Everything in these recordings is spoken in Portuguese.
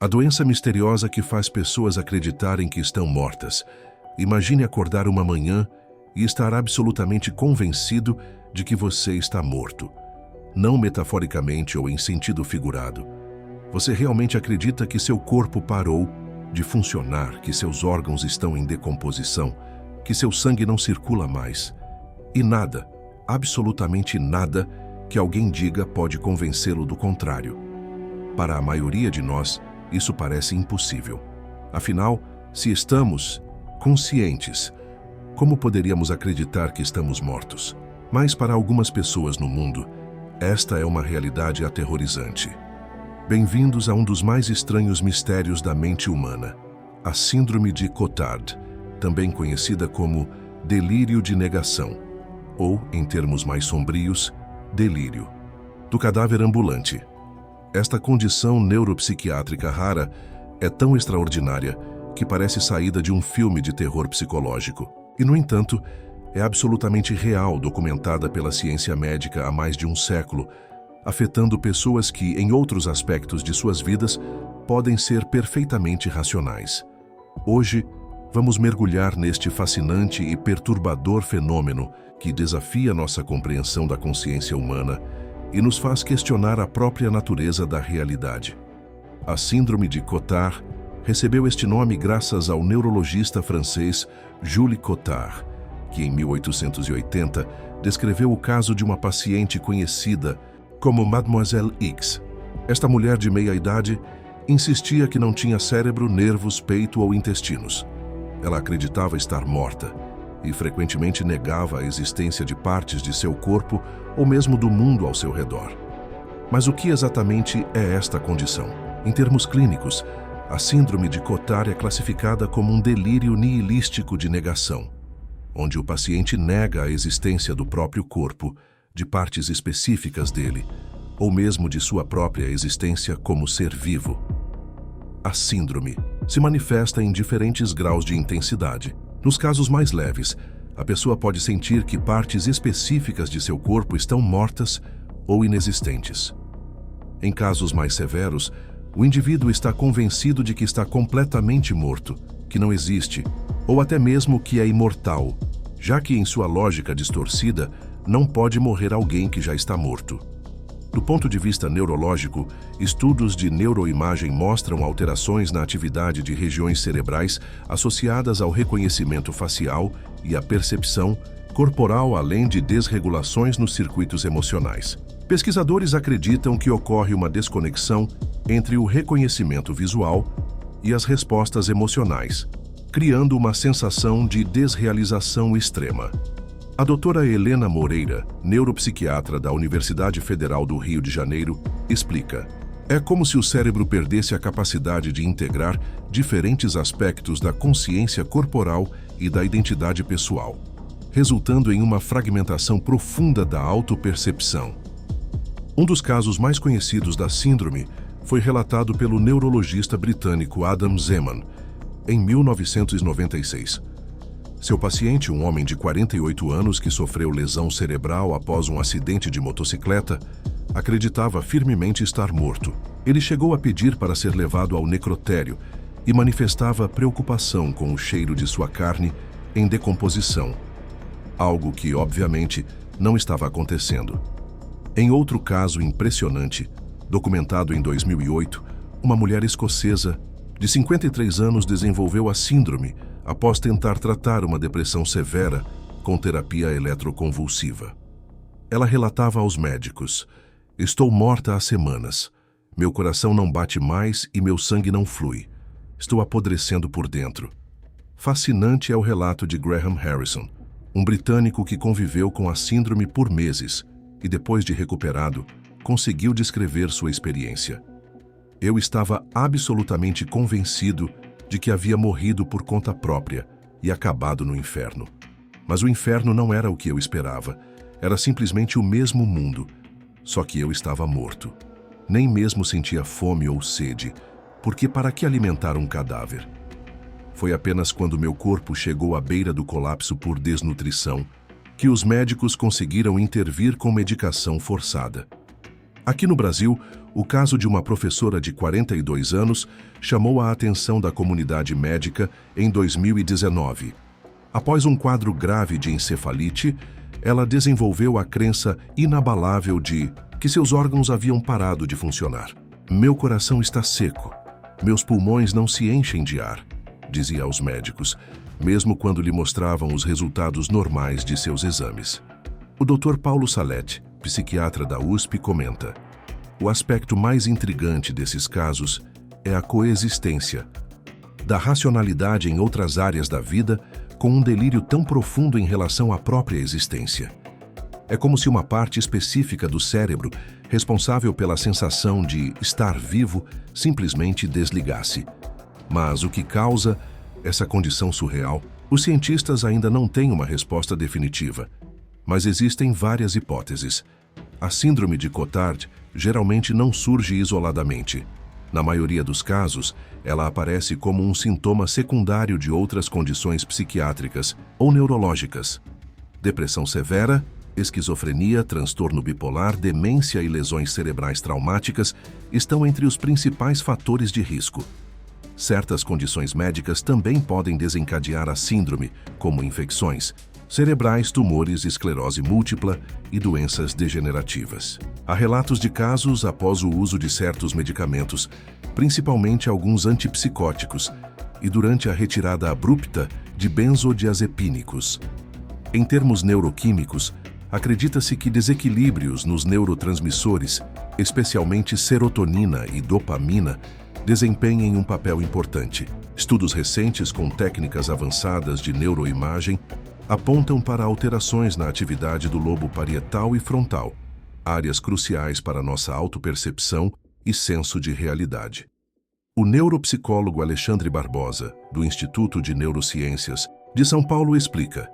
A doença misteriosa que faz pessoas acreditarem que estão mortas. Imagine acordar uma manhã e estar absolutamente convencido de que você está morto. Não metaforicamente ou em sentido figurado. Você realmente acredita que seu corpo parou de funcionar, que seus órgãos estão em decomposição, que seu sangue não circula mais. E nada, absolutamente nada, que alguém diga pode convencê-lo do contrário. Para a maioria de nós, isso parece impossível. Afinal, se estamos conscientes, como poderíamos acreditar que estamos mortos? Mas para algumas pessoas no mundo, esta é uma realidade aterrorizante. Bem-vindos a um dos mais estranhos mistérios da mente humana, a Síndrome de Cotard, também conhecida como delírio de negação, ou, em termos mais sombrios, delírio, do cadáver ambulante. Esta condição neuropsiquiátrica rara é tão extraordinária que parece saída de um filme de terror psicológico. E, no entanto, é absolutamente real, documentada pela ciência médica há mais de um século, afetando pessoas que, em outros aspectos de suas vidas, podem ser perfeitamente racionais. Hoje, vamos mergulhar neste fascinante e perturbador fenômeno que desafia nossa compreensão da consciência humana e nos faz questionar a própria natureza da realidade. A Síndrome de Cotard recebeu este nome graças ao neurologista francês Jules Cotard, que em 1880 descreveu o caso de uma paciente conhecida como Mademoiselle X. Esta mulher de meia-idade insistia que não tinha cérebro, nervos, peito ou intestinos. Ela acreditava estar morta e frequentemente negava a existência de partes de seu corpo ou mesmo do mundo ao seu redor. Mas o que exatamente é esta condição? Em termos clínicos, a Síndrome de Cotard é classificada como um delírio nihilístico de negação, onde o paciente nega a existência do próprio corpo, de partes específicas dele, ou mesmo de sua própria existência como ser vivo. A síndrome se manifesta em diferentes graus de intensidade. Nos casos mais leves, a pessoa pode sentir que partes específicas de seu corpo estão mortas ou inexistentes. Em casos mais severos, o indivíduo está convencido de que está completamente morto, que não existe, ou até mesmo que é imortal, já que em sua lógica distorcida, não pode morrer alguém que já está morto. Do ponto de vista neurológico, estudos de neuroimagem mostram alterações na atividade de regiões cerebrais associadas ao reconhecimento facial e à percepção corporal, além de desregulações nos circuitos emocionais. Pesquisadores acreditam que ocorre uma desconexão entre o reconhecimento visual e as respostas emocionais, criando uma sensação de desrealização extrema. A doutora Helena Moreira, neuropsiquiatra da Universidade Federal do Rio de Janeiro, explica: é como se o cérebro perdesse a capacidade de integrar diferentes aspectos da consciência corporal e da identidade pessoal, resultando em uma fragmentação profunda da autopercepção. Um dos casos mais conhecidos da síndrome foi relatado pelo neurologista britânico Adam Zeman, em 1996. Seu paciente, um homem de 48 anos que sofreu lesão cerebral após um acidente de motocicleta, acreditava firmemente estar morto. Ele chegou a pedir para ser levado ao necrotério e manifestava preocupação com o cheiro de sua carne em decomposição, algo que, obviamente, não estava acontecendo. Em outro caso impressionante, documentado em 2008, uma mulher escocesa de 53 anos desenvolveu a síndrome após tentar tratar uma depressão severa com terapia eletroconvulsiva. Ela relatava aos médicos: estou morta há semanas, meu coração não bate mais e meu sangue não flui. Estou apodrecendo por dentro. Fascinante é o relato de Graham Harrison, um britânico que conviveu com a síndrome por meses e, depois de recuperado, conseguiu descrever sua experiência. Eu estava absolutamente convencido de que havia morrido por conta própria e acabado no inferno. Mas o inferno não era o que eu esperava. Era simplesmente o mesmo mundo, só que eu estava morto. Nem mesmo sentia fome ou sede, porque para que alimentar um cadáver? Foi apenas quando meu corpo chegou à beira do colapso por desnutrição que os médicos conseguiram intervir com medicação forçada. Aqui no Brasil, o caso de uma professora de 42 anos chamou a atenção da comunidade médica em 2019. Após um quadro grave de encefalite, ela desenvolveu a crença inabalável de que seus órgãos haviam parado de funcionar. "Meu coração está seco. Meus pulmões não se enchem de ar", dizia aos médicos, mesmo quando lhe mostravam os resultados normais de seus exames. O Dr. Paulo Salete, psiquiatra da USP, comenta: "O aspecto mais intrigante desses casos é a coexistência da racionalidade em outras áreas da vida com um delírio tão profundo em relação à própria existência. É como se uma parte específica do cérebro, responsável pela sensação de estar vivo, simplesmente desligasse. Mas o que causa essa condição surreal? Os cientistas ainda não têm uma resposta definitiva, mas existem várias hipóteses. A síndrome de Cotard geralmente não surge isoladamente. Na maioria dos casos, ela aparece como um sintoma secundário de outras condições psiquiátricas ou neurológicas. Depressão severa, esquizofrenia, transtorno bipolar, demência e lesões cerebrais traumáticas estão entre os principais fatores de risco. Certas condições médicas também podem desencadear a síndrome, como infecções cerebrais, tumores, esclerose múltipla e doenças degenerativas. Há relatos de casos após o uso de certos medicamentos, principalmente alguns antipsicóticos, e durante a retirada abrupta de benzodiazepínicos. Em termos neuroquímicos, acredita-se que desequilíbrios nos neurotransmissores, especialmente serotonina e dopamina, desempenhem um papel importante. Estudos recentes com técnicas avançadas de neuroimagem apontam para alterações na atividade do lobo parietal e frontal, áreas cruciais para nossa autopercepção e senso de realidade. O neuropsicólogo Alexandre Barbosa, do Instituto de Neurociências de São Paulo, explica: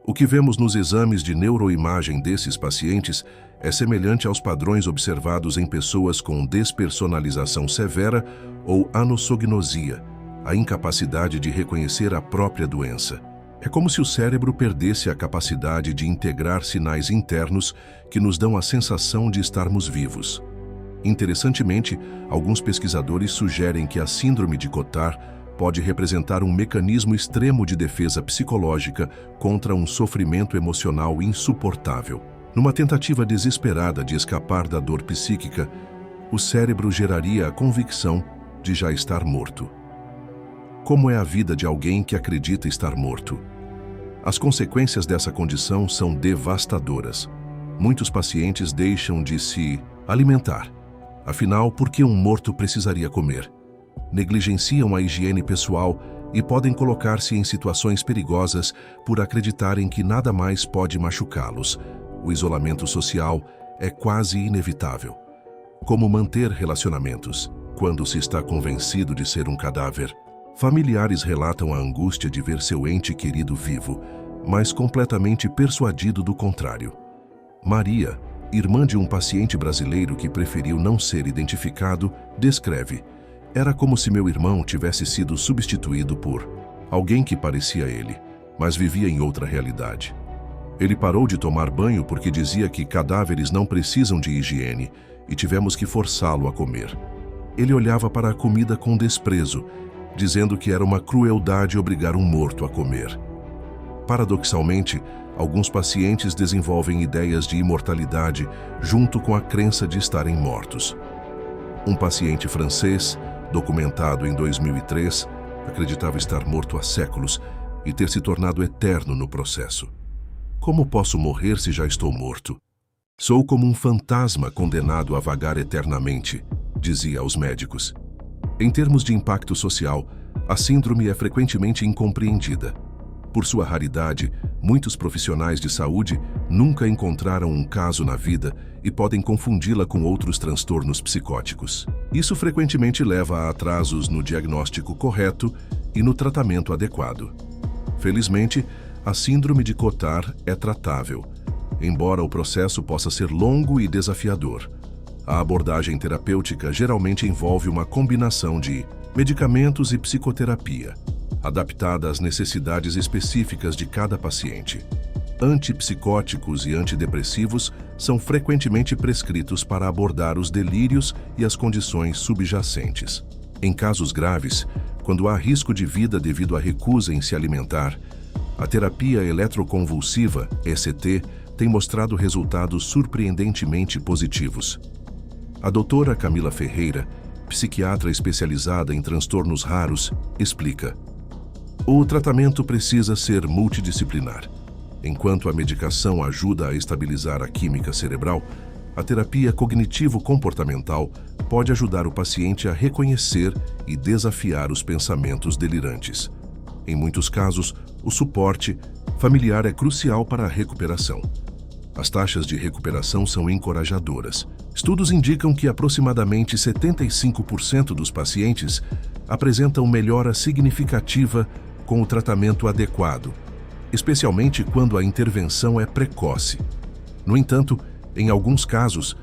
"O que vemos nos exames de neuroimagem desses pacientes é semelhante aos padrões observados em pessoas com despersonalização severa ou anossognosia, a incapacidade de reconhecer a própria doença. É como se o cérebro perdesse a capacidade de integrar sinais internos que nos dão a sensação de estarmos vivos." Interessantemente, alguns pesquisadores sugerem que a síndrome de Cotard pode representar um mecanismo extremo de defesa psicológica contra um sofrimento emocional insuportável. Numa tentativa desesperada de escapar da dor psíquica, o cérebro geraria a convicção de já estar morto. Como é a vida de alguém que acredita estar morto? As consequências dessa condição são devastadoras. Muitos pacientes deixam de se alimentar. Afinal, por que um morto precisaria comer? Negligenciam a higiene pessoal e podem colocar-se em situações perigosas por acreditarem que nada mais pode machucá-los. O isolamento social é quase inevitável. Como manter relacionamentos quando se está convencido de ser um cadáver? Familiares relatam a angústia de ver seu ente querido vivo, mas completamente persuadido do contrário. Maria, irmã de um paciente brasileiro que preferiu não ser identificado, descreve: "Era como se meu irmão tivesse sido substituído por alguém que parecia ele, mas vivia em outra realidade. Ele parou de tomar banho porque dizia que cadáveres não precisam de higiene e tivemos que forçá-lo a comer. Ele olhava para a comida com desprezo, dizendo que era uma crueldade obrigar um morto a comer." Paradoxalmente, alguns pacientes desenvolvem ideias de imortalidade junto com a crença de estarem mortos. Um paciente francês, documentado em 2003, acreditava estar morto há séculos e ter se tornado eterno no processo. "Como posso morrer se já estou morto? Sou como um fantasma condenado a vagar eternamente", dizia aos médicos. Em termos de impacto social, a síndrome é frequentemente incompreendida. Por sua raridade, muitos profissionais de saúde nunca encontraram um caso na vida e podem confundi-la com outros transtornos psicóticos. Isso frequentemente leva a atrasos no diagnóstico correto e no tratamento adequado. Felizmente, a síndrome de Cotard é tratável, embora o processo possa ser longo e desafiador. A abordagem terapêutica geralmente envolve uma combinação de medicamentos e psicoterapia, adaptada às necessidades específicas de cada paciente. Antipsicóticos e antidepressivos são frequentemente prescritos para abordar os delírios e as condições subjacentes. Em casos graves, quando há risco de vida devido à recusa em se alimentar, a terapia eletroconvulsiva, ECT, tem mostrado resultados surpreendentemente positivos. A doutora Camila Ferreira, psiquiatra especializada em transtornos raros, explica: o tratamento precisa ser multidisciplinar. Enquanto a medicação ajuda a estabilizar a química cerebral, a terapia cognitivo-comportamental pode ajudar o paciente a reconhecer e desafiar os pensamentos delirantes. Em muitos casos, o suporte familiar é crucial para a recuperação. As taxas de recuperação são encorajadoras. Estudos indicam que aproximadamente 75% dos pacientes apresentam melhora significativa com o tratamento adequado, especialmente quando a intervenção é precoce. No entanto, em alguns casos,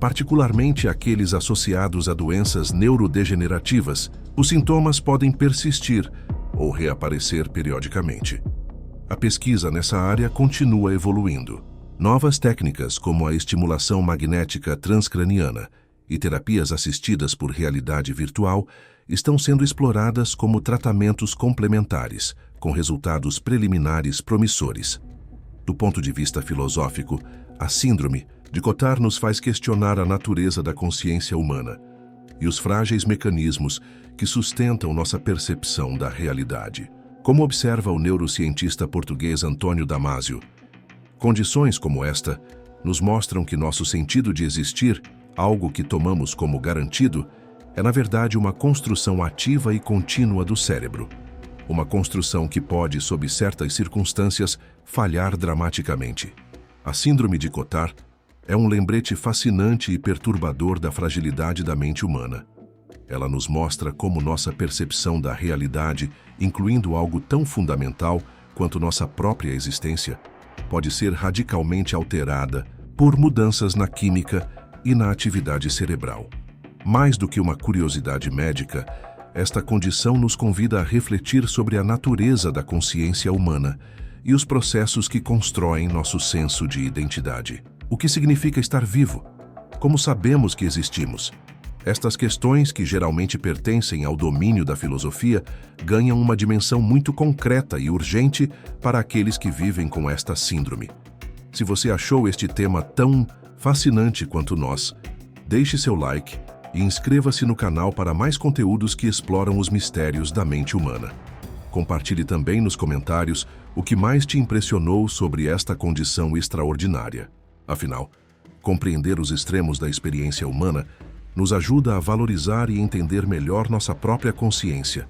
particularmente aqueles associados a doenças neurodegenerativas, os sintomas podem persistir ou reaparecer periodicamente. A pesquisa nessa área continua evoluindo. Novas técnicas como a estimulação magnética transcraniana e terapias assistidas por realidade virtual estão sendo exploradas como tratamentos complementares, com resultados preliminares promissores. Do ponto de vista filosófico, a síndrome de Cotard nos faz questionar a natureza da consciência humana e os frágeis mecanismos que sustentam nossa percepção da realidade. Como observa o neurocientista português Antônio Damasio, condições como esta nos mostram que nosso sentido de existir, algo que tomamos como garantido, é na verdade uma construção ativa e contínua do cérebro. Uma construção que pode, sob certas circunstâncias, falhar dramaticamente. A síndrome de Cotard é um lembrete fascinante e perturbador da fragilidade da mente humana. Ela nos mostra como nossa percepção da realidade, incluindo algo tão fundamental quanto nossa própria existência, pode ser radicalmente alterada por mudanças na química e na atividade cerebral. Mais do que uma curiosidade médica, esta condição nos convida a refletir sobre a natureza da consciência humana e os processos que constroem nosso senso de identidade. O que significa estar vivo? Como sabemos que existimos? Estas questões, que geralmente pertencem ao domínio da filosofia, ganham uma dimensão muito concreta e urgente para aqueles que vivem com esta síndrome. Se você achou este tema tão fascinante quanto nós, deixe seu like e inscreva-se no canal para mais conteúdos que exploram os mistérios da mente humana. Compartilhe também nos comentários o que mais te impressionou sobre esta condição extraordinária. Afinal, compreender os extremos da experiência humana nos ajuda a valorizar e entender melhor nossa própria consciência.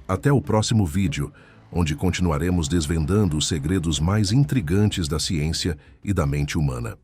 Até o próximo vídeo, onde continuaremos desvendando os segredos mais intrigantes da ciência e da mente humana.